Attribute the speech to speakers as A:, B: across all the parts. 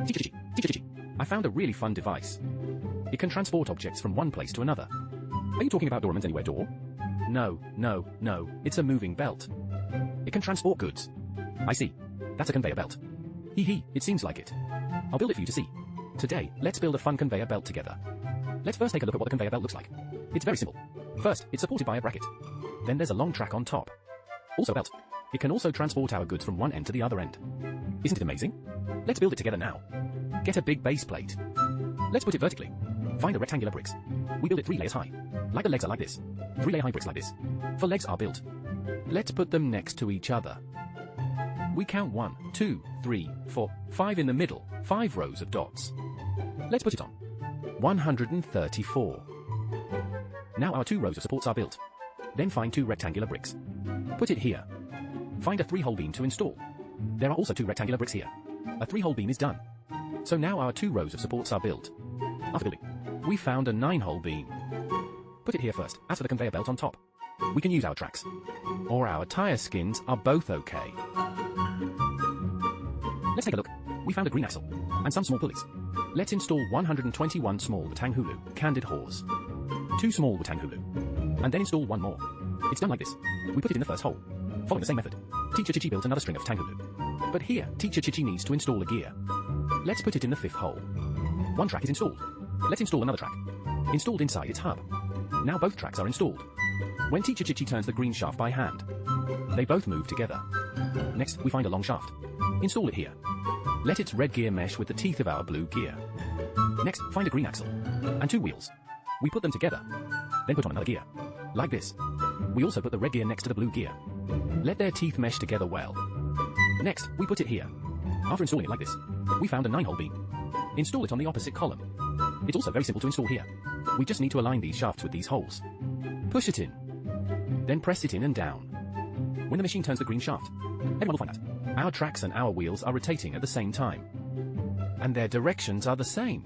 A: Teacher Chichi, I found a really fun device. It can transport objects from one place to another. Are you talking about Doraemon's Anywhere door? No, it's a moving belt. It can transport goods. I see. That's a conveyor belt. Hee, it seems like it. I'll build it for you to see. Today, let's build a fun conveyor belt together. Let's first take a look at what the conveyor belt looks like. It's very simple. First, it's supported by a bracket. Then there's a long track on top. Also a belt. It can also transport our goods from one end to the other end. Isn't it amazing? Let's build it together now. Get a big base plate. Let's put it vertically. Find the rectangular bricks. We build it 3 layers high. Like the legs are like this. 3-layer high bricks like this. 4 legs are built. Let's put them next to each other. We count 1, 2, 3, 4, 5 in the middle, 5 rows of dots. Let's put it on. 134. Now our 2 rows of supports are built. Then find 2 rectangular bricks. Put it here. Find a 3-hole beam to install. There are also 2 rectangular bricks here. A 3-hole beam is done. So now our 2 rows of supports are built. After building, we found a 9-hole beam. Put it here first. As for the conveyor belt on top, we can use our tracks. Or our tire skins are both okay. Let's take a look. We found a green axle and some small pulleys. Let's install 121 small Watang Hulu candid hawse, 2 small Watang Hulu, and then install 1 more. It's done like this. We put it in the first hole. Following the same method, Teacher Chichi built another string of Watang Hulu. But here, Teacher Chichi needs to install a gear. Let's put it in the 5th hole. 1 track is installed. Let's install another track. Installed inside its hub. Now both tracks are installed. When Teacher Chichi turns the green shaft by hand, they both move together. Next, we find a long shaft. Install it here. Let its red gear mesh with the teeth of our blue gear. Next, find a green axle and 2 wheels. We put them together. Then put on another gear. Like this. We also put the red gear next to the blue gear. Let their teeth mesh together well. Next, we put it here. After installing it like this, we found a 9-hole beam. Install it on the opposite column. It's also very simple to install here. We just need to align these shafts with these holes. Push it in. Then press it in and down. When the machine turns the green shaft, everyone will find that our tracks and our wheels are rotating at the same time. And their directions are the same.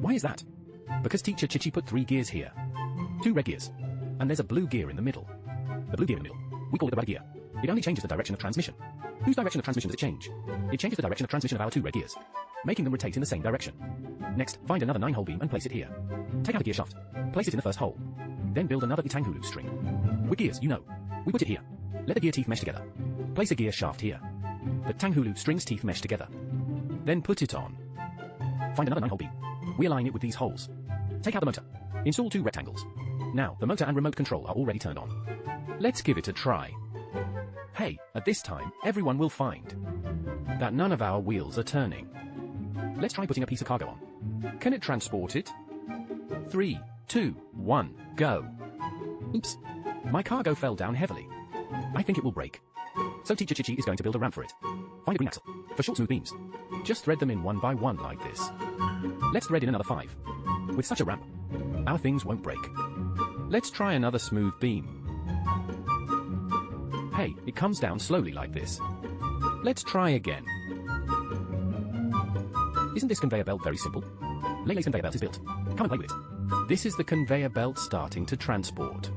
A: Why is that? Because Teacher Chichi put 3 gears here. 2 red gears. And there's a blue gear in the middle. The blue gear in the middle, we call it the right gear. It only changes the direction of transmission. Whose direction of transmission does it change? It changes the direction of transmission of our 2 red gears, making them rotate in the same direction. Next, find another 9-hole beam and place it here. Take out a gear shaft. Place it in the first hole. Then build another Watang Hulu string. With gears, you know. We put it here. Let the gear teeth mesh together. Place a gear shaft here. The Watang Hulu string's teeth mesh together. Then put it on. Find another 9-hole beam. We align it with these holes. Take out the motor. Install 2 rectangles. Now, the motor and remote control are already turned on. Let's give it a try. Hey, at this time, everyone will find that none of our wheels are turning. Let's try putting a piece of cargo on. Can it transport it? 3, 2, 1, go. Oops. My cargo fell down heavily. I think it will break. So Teacher Chichi is going to build a ramp for it. Find a green axle for short smooth beams. Just thread them in 1 by 1 like this. Let's thread in another 5. With such a ramp, our things won't break. Let's try another smooth beam. Hey, it comes down slowly like this. Let's try again. Isn't this conveyor belt very simple? Laylay's conveyor belt is built. Come and play with it. This is the conveyor belt starting to transport.